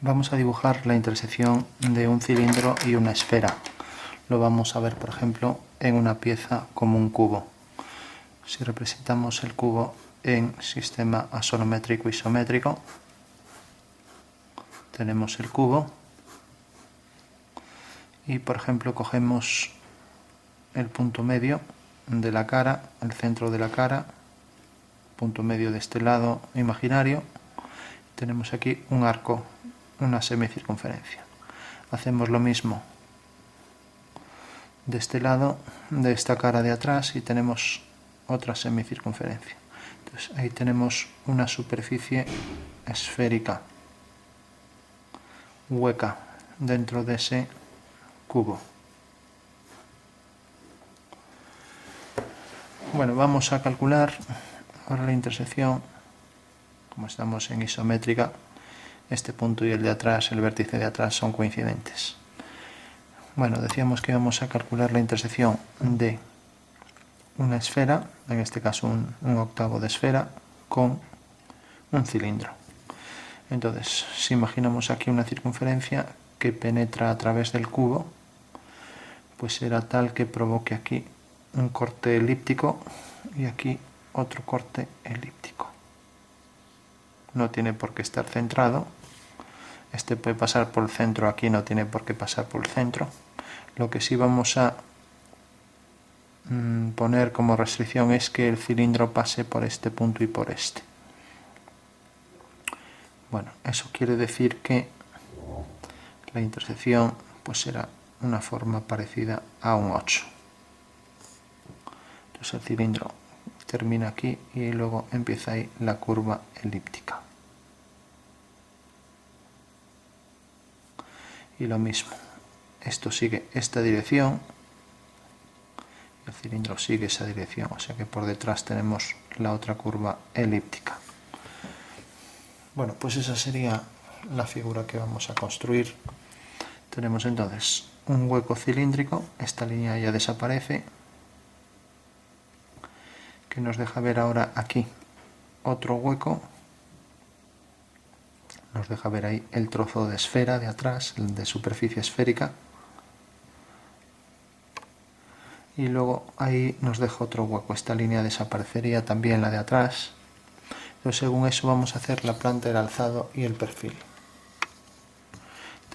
Vamos a dibujar la intersección de un cilindro y una esfera. Lo vamos a ver, por ejemplo, en una pieza como un cubo. Si representamos el cubo en sistema axonométrico isométrico, tenemos el cubo y, por ejemplo, cogemos el punto medio de la cara, el centro de la cara, punto medio de este lado imaginario. Tenemos aquí un arco, una semicircunferencia. Hacemos lo mismo de este lado, de esta cara de atrás, y tenemos otra semicircunferencia. Entonces ahí tenemos una superficie esférica hueca dentro de ese cubo. Bueno, vamos a calcular ahora la intersección. Como estamos en isométrica, este punto y el de atrás, el vértice de atrás, son coincidentes. Bueno, decíamos que vamos a calcular la intersección de una esfera, en este caso un octavo de esfera, con un cilindro. Entonces, si imaginamos aquí una circunferencia que penetra a través del cubo, pues será tal que provoque aquí un corte elíptico y aquí otro corte elíptico. No tiene por qué estar centrado. Este puede pasar por el centro, aquí no tiene por qué pasar por el centro. Lo que sí vamos a poner como restricción es que el cilindro pase por este punto y por este. Bueno, eso quiere decir que la intersección pues será una forma parecida a un 8. Entonces el cilindro termina aquí y luego empieza ahí la curva elíptica. Y lo mismo, esto sigue esta dirección, el cilindro sigue esa dirección, o sea que por detrás tenemos la otra curva elíptica. Bueno, pues esa sería la figura que vamos a construir. Tenemos entonces un hueco cilíndrico, esta línea ya desaparece, que nos deja ver ahora aquí otro hueco, nos deja ver ahí el trozo de esfera de atrás, de superficie esférica, y luego ahí nos deja otro hueco, esta línea desaparecería también, la de atrás. Entonces, según eso vamos a hacer la planta, el alzado y el perfil.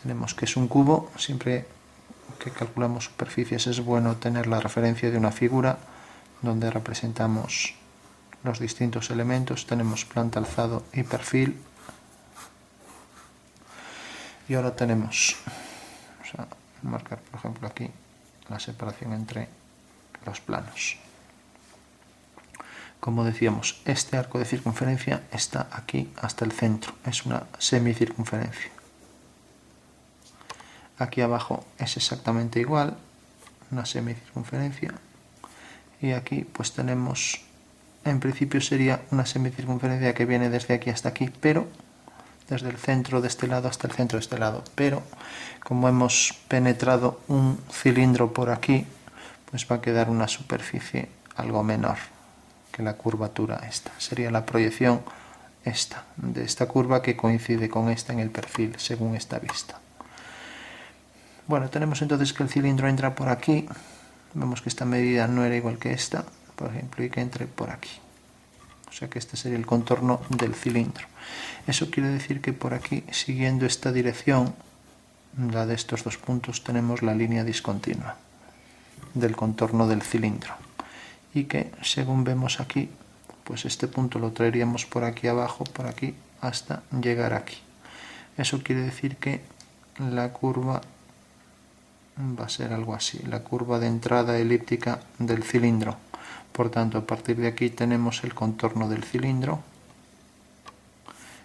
Tenemos que es un cubo, siempre que calculamos superficies es bueno tener la referencia de una figura donde representamos los distintos elementos. Tenemos planta, alzado y perfil. Y ahora tenemos, vamos a marcar por ejemplo aquí la separación entre los planos. Como decíamos, este arco de circunferencia está aquí hasta el centro, es una semicircunferencia. Aquí abajo es exactamente igual, una semicircunferencia, y aquí pues tenemos, en principio sería una semicircunferencia que viene desde aquí hasta aquí, pero desde el centro de este lado hasta el centro de este lado, pero como hemos penetrado un cilindro por aquí, pues va a quedar una superficie algo menor que la curvatura esta. Sería la proyección esta, de esta curva que coincide con esta en el perfil, según esta vista. Bueno, tenemos entonces que el cilindro entra por aquí. Vemos que esta medida no era igual que esta, por ejemplo, y que entre por aquí. O sea que este sería el contorno del cilindro. Eso quiere decir que por aquí, siguiendo esta dirección, la de estos dos puntos, tenemos la línea discontinua del contorno del cilindro. Y que, según vemos aquí, pues este punto lo traeríamos por aquí abajo, por aquí, hasta llegar aquí. Eso quiere decir que la curva va a ser algo así, la curva de entrada elíptica del cilindro. Por tanto, a partir de aquí tenemos el contorno del cilindro,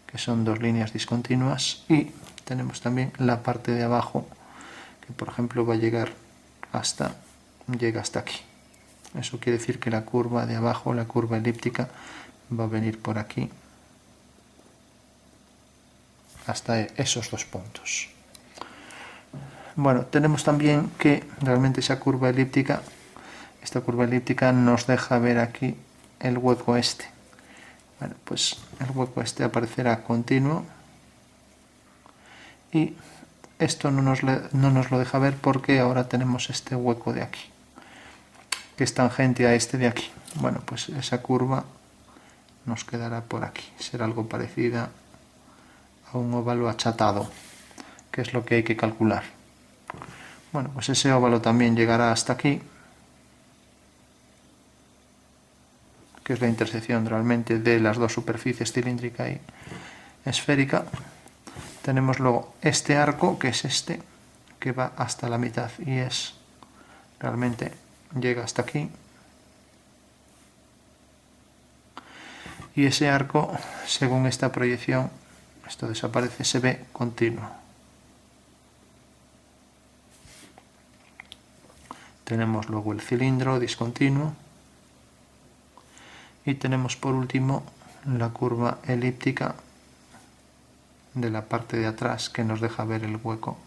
que son dos líneas discontinuas, y tenemos también la parte de abajo, que por ejemplo va a llegar llega hasta aquí. Eso quiere decir que la curva de abajo, la curva elíptica, va a venir por aquí hasta esos dos puntos. Bueno, tenemos también que realmente esta curva elíptica nos deja ver aquí el hueco este. Bueno, pues el hueco este aparecerá continuo y esto no nos lo deja ver porque ahora tenemos este hueco de aquí, que es tangente a este de aquí. Bueno, pues esa curva nos quedará por aquí, será algo parecida a un óvalo achatado, que es lo que hay que calcular. Bueno, pues ese óvalo también llegará hasta aquí, que es la intersección realmente de las dos superficies, cilíndrica y esférica. Tenemos luego este arco, que es este, que va hasta la mitad y es realmente llega hasta aquí. Y ese arco, según esta proyección, esto desaparece, se ve continuo. Tenemos luego el cilindro discontinuo y tenemos por último la curva elíptica de la parte de atrás, que nos deja ver el hueco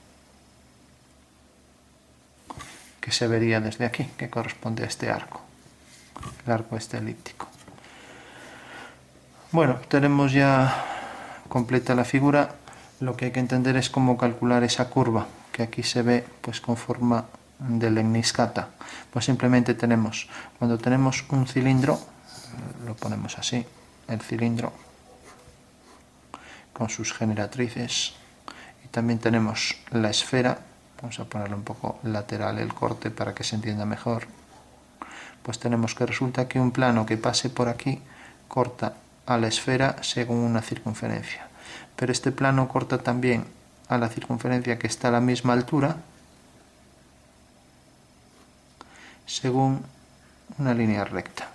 que se vería desde aquí, que corresponde a este arco, el arco este elíptico. Bueno, tenemos ya completa la figura. Lo que hay que entender es cómo calcular esa curva, que aquí se ve pues con forma de Legniscata. Pues simplemente tenemos, cuando tenemos un cilindro, lo ponemos así, el cilindro con sus generatrices, y también tenemos la esfera. Vamos a ponerle un poco lateral el corte para que se entienda mejor. Pues tenemos que resulta que un plano que pase por aquí corta a la esfera según una circunferencia, pero este plano corta también a la circunferencia que está a la misma altura según una línea recta.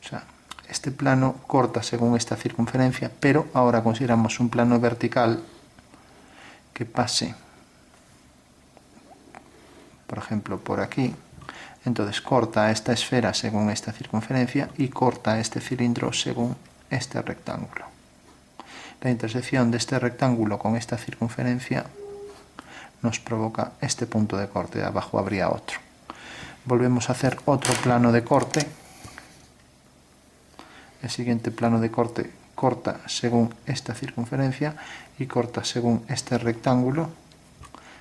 O sea, este plano corta según esta circunferencia, pero ahora consideramos un plano vertical que pase, por ejemplo, por aquí. Entonces corta a esta esfera según esta circunferencia y corta a este cilindro según este rectángulo. La intersección de este rectángulo con esta circunferencia nos provoca este punto de corte. De abajo habría otro. Volvemos a hacer otro plano de corte. El siguiente plano de corte corta según esta circunferencia y corta según este rectángulo.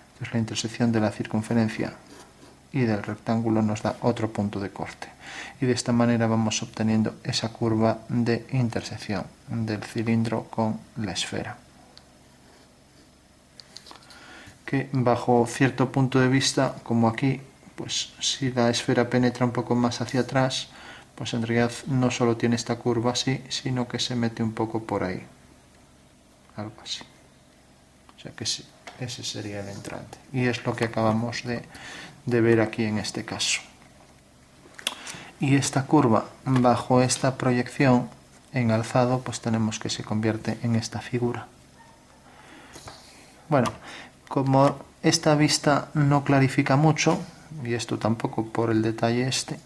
Entonces la intersección de la circunferencia y del rectángulo nos da otro punto de corte, y de esta manera vamos obteniendo esa curva de intersección del cilindro con la esfera, que bajo cierto punto de vista, como aquí, pues si la esfera penetra un poco más hacia atrás, pues en realidad no solo tiene esta curva así, sino que se mete un poco por ahí, algo así. O sea que sí, ese sería el entrante, y es lo que acabamos de ver aquí en este caso. Y esta curva bajo esta proyección en alzado, pues tenemos que se convierte en esta figura. Bueno, como esta vista no clarifica mucho, y esto tampoco por el detalle este,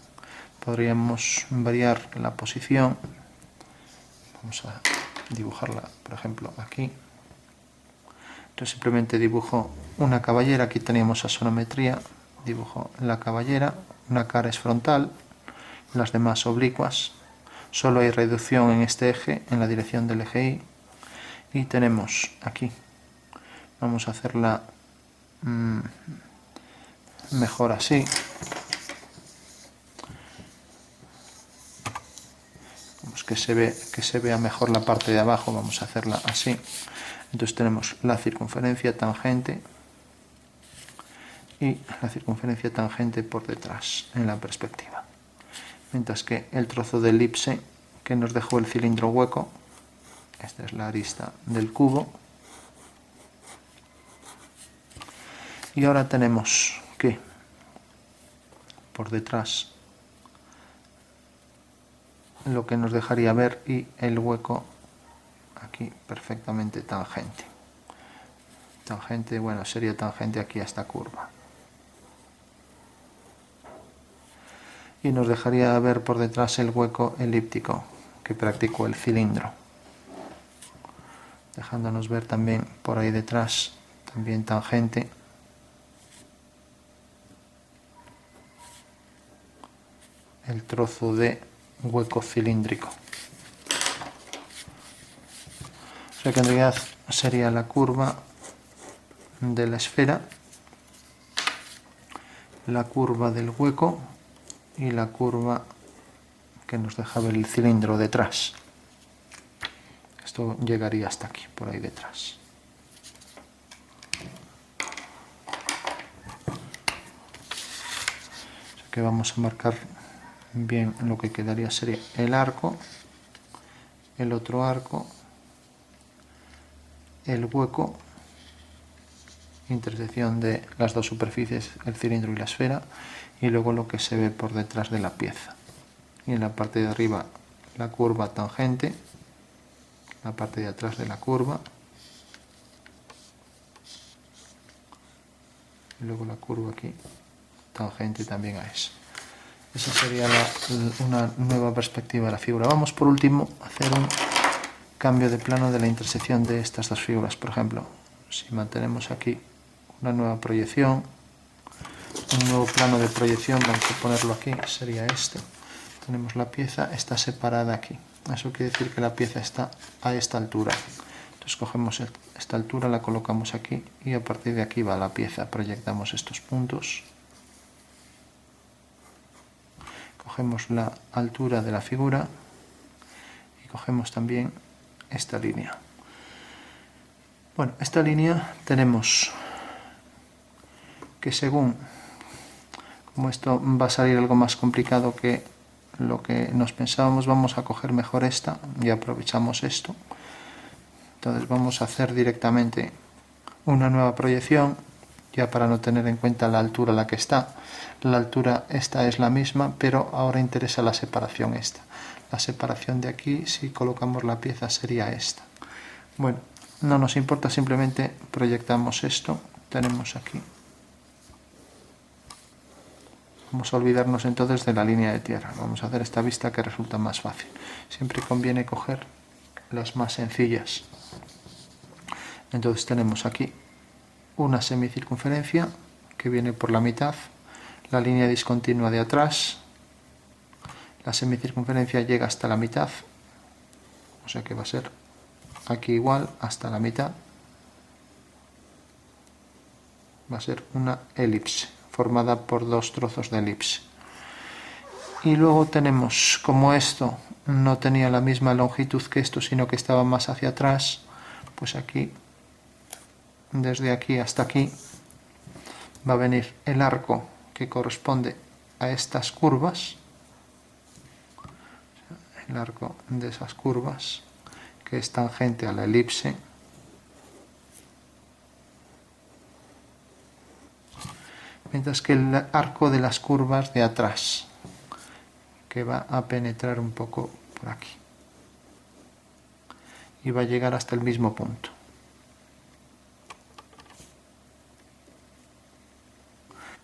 podríamos variar la posición. Vamos a dibujarla, por ejemplo, aquí. Entonces simplemente dibujo una caballera, aquí teníamos asonometría, dibujo la caballera, una cara es frontal, las demás oblicuas, solo hay reducción en este eje, en la dirección del eje Y, y tenemos aquí, vamos a hacerla mejor así, vamos que se vea mejor la parte de abajo, vamos a hacerla así. Entonces tenemos la circunferencia tangente y la circunferencia tangente por detrás en la perspectiva, mientras que el trozo de elipse que nos dejó el cilindro hueco, esta es la arista del cubo, y ahora tenemos que por detrás lo que nos dejaría ver y el hueco aquí perfectamente tangente. Tangente, bueno, sería tangente aquí a esta curva. Y nos dejaría ver por detrás el hueco elíptico que practicó el cilindro, dejándonos ver también por ahí detrás, también tangente, el trozo de hueco cilíndrico. O sea que en realidad sería la curva de la esfera, la curva del hueco y la curva que nos deja ver el cilindro detrás. Esto llegaría hasta aquí, por ahí detrás. Así que vamos a marcar bien lo que quedaría sería el arco, el otro arco, el hueco, intersección de las dos superficies, el cilindro y la esfera, y luego lo que se ve por detrás de la pieza. Y en la parte de arriba la curva tangente, la parte de atrás de la curva, y luego la curva aquí tangente también a eso. Esa sería una nueva perspectiva de la figura. Vamos por último a hacer un cambio de plano de la intersección de estas dos figuras. Por ejemplo, si mantenemos aquí una nueva proyección, un nuevo plano de proyección, vamos a ponerlo aquí, sería este. Tenemos la pieza, está separada aquí. Eso quiere decir que la pieza está a esta altura. Entonces cogemos esta altura, la colocamos aquí y a partir de aquí va la pieza. Proyectamos estos puntos. Cogemos la altura de la figura y cogemos también esta línea. Bueno, esta línea tenemos que según, como esto va a salir algo más complicado que lo que nos pensábamos, vamos a coger mejor esta y aprovechamos esto. Entonces vamos a hacer directamente una nueva proyección, ya para no tener en cuenta la altura a la que está. La altura esta es la misma, pero ahora interesa la separación esta. La separación de aquí, si colocamos la pieza, sería esta. Bueno, no nos importa, simplemente proyectamos esto. Tenemos aquí. Vamos a olvidarnos entonces de la línea de tierra. Vamos a hacer esta vista que resulta más fácil. Siempre conviene coger las más sencillas. Entonces tenemos aquí una semicircunferencia que viene por la mitad, la línea discontinua de atrás, la semicircunferencia llega hasta la mitad, o sea que va a ser aquí igual hasta la mitad, va a ser una elipse formada por dos trozos de elipse. Y luego tenemos, como esto no tenía la misma longitud que esto, sino que estaba más hacia atrás, pues aquí, desde aquí hasta aquí, va a venir el arco que corresponde a estas curvas, el arco de esas curvas, que es tangente a la elipse, mientras que el arco de las curvas de atrás, que va a penetrar un poco por aquí y va a llegar hasta el mismo punto.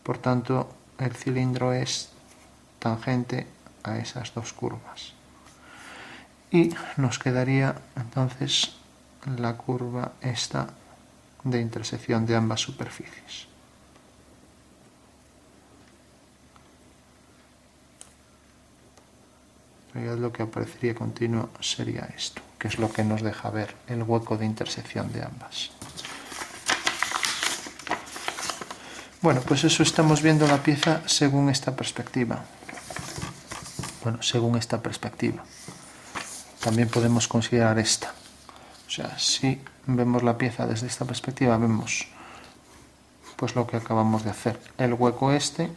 Por tanto, el cilindro es tangente a esas dos curvas. Y nos quedaría entonces la curva esta de intersección de ambas superficies. En realidad lo que aparecería continuo sería esto, que es lo que nos deja ver el hueco de intersección de ambas. Bueno, pues eso, estamos viendo la pieza según esta perspectiva. Bueno, según esta perspectiva. También podemos considerar esta. O sea, si vemos la pieza desde esta perspectiva, vemos pues lo que acabamos de hacer. El hueco este,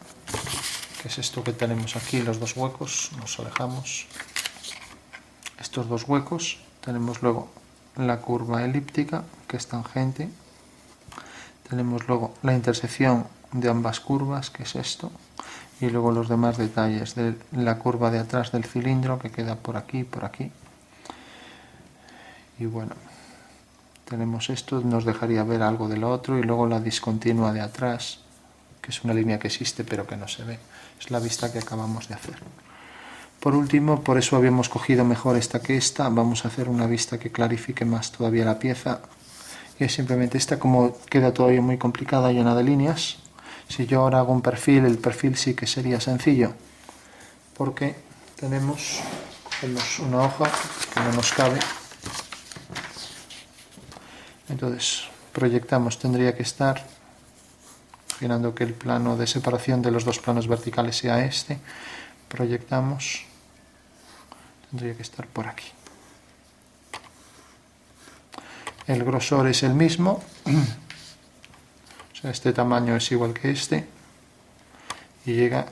que es esto que tenemos aquí, los dos huecos, nos alejamos. Estos dos huecos, tenemos luego la curva elíptica, que es tangente. Tenemos luego la intersección de ambas curvas, que es esto, y luego los demás detalles de la curva de atrás del cilindro, que queda por aquí y por aquí. Y bueno, tenemos esto, nos dejaría ver algo de lo otro, y luego la discontinua de atrás, que es una línea que existe pero que no se ve. Es la vista que acabamos de hacer. Por último, por eso habíamos cogido mejor esta que esta, vamos a hacer una vista que clarifique más todavía la pieza. Y es simplemente esta, como queda todavía muy complicada, llena de líneas. Si yo ahora hago un perfil, el perfil sí que sería sencillo, porque tenemos una hoja que no nos cabe. Entonces proyectamos, tendría que estar, imaginando que el plano de separación de los dos planos verticales sea este, proyectamos, tendría que estar por aquí. El grosor es el mismo, o sea, este tamaño es igual que este, y llega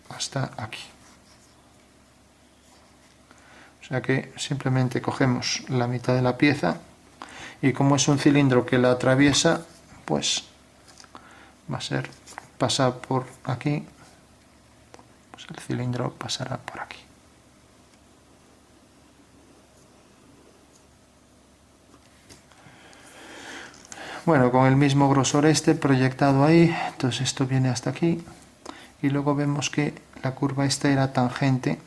hasta aquí. O sea que simplemente cogemos la mitad de la pieza, y como es un cilindro que la atraviesa, pues va a ser, pasa por aquí, pues el cilindro pasará por aquí. Bueno, con el mismo grosor este proyectado ahí, entonces esto viene hasta aquí, y luego vemos que la curva esta era tangente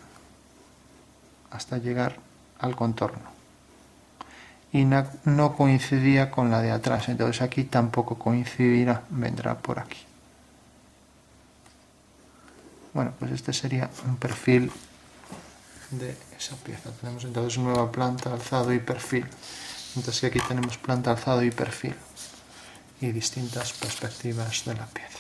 hasta llegar al contorno, y no coincidía con la de atrás, entonces aquí tampoco coincidirá, vendrá por aquí. Bueno, pues este sería un perfil de esa pieza. Tenemos entonces nueva planta, alzado y perfil. Entonces aquí tenemos planta, alzado y perfil, y distintas perspectivas de la pieza.